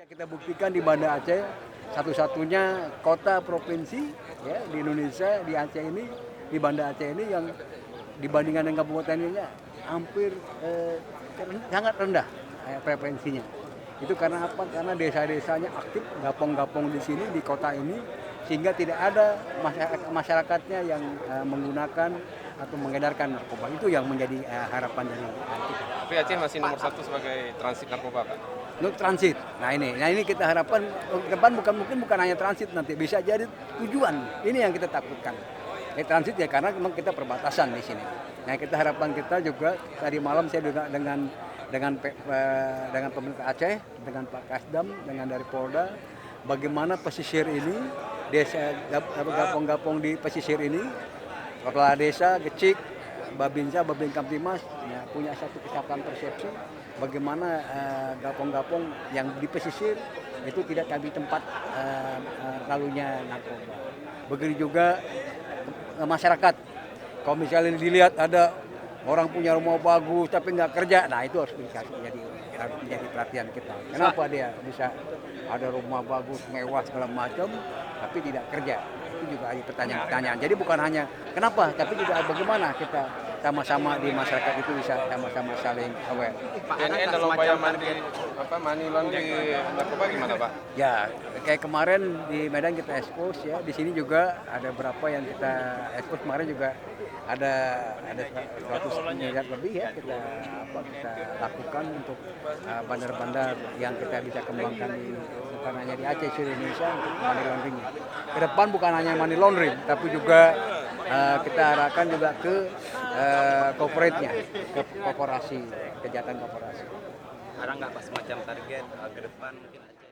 Bisa kita buktikan di Banda Aceh, satu-satunya kota provinsi ya di Indonesia, di Aceh ini, di Banda Aceh ini yang dibandingkan dengan kabupaten ini hampir sangat rendah frekuensinya. Itu karena apa? Karena desa-desanya aktif, gapong-gapong di sini di kota ini, sehingga tidak ada masyarakatnya yang menggunakan atau mengedarkan narkoba. Itu yang menjadi harapan dari kita. Tapi Aceh masih nomor satu sebagai transit narkoba, Pak. Untuk transit. Nah ini kita harapkan ke depan bukan hanya transit, nanti bisa jadi tujuan. Ini yang kita takutkan. Transit ya karena memang kita perbatasan di sini. Nah kita harapan kita juga tadi malam saya juga dengan pemerintah Aceh, dengan Pak Kasdam, dengan dari Polda, bagaimana pesisir ini, desa gapong-gapong di pesisir ini, kepala desa, Gecik, Babinsa, Babin Kamtimas ya, punya satu kesatuan persepsi bagaimana gapong-gapong yang di pesisir itu tidak jadi tempat lalunya narkoba. Begitu juga masyarakat, kalau misalnya dilihat ada orang punya rumah bagus tapi nggak kerja, nah itu harus menjadi perhatian kita. Kenapa dia bisa ada rumah bagus, mewah segala macam, tapi tidak kerja? Itu juga ada pertanyaan-pertanyaan. Jadi bukan hanya kenapa, tapi juga bagaimana kita sama-sama di masyarakat itu bisa sama-sama saling aware. BNN dalam upaya money laundering narkoba gimana, Pak? Ya, kayak kemarin di Medan kita expose ya, di sini juga ada berapa yang kita expose. Kemarin juga ada 100 miliar lebih ya kita lakukan untuk bandar-bandar yang kita bisa kembangkan bukan hanya di Aceh, seluruh Indonesia untuk money laundering. Ke depan bukan hanya money laundering, tapi juga kita arahkan juga ke corporate-nya, ke korporasi, kejahatan korporasi. Ada nggak pas semacam target ke depan mungkin Aceh?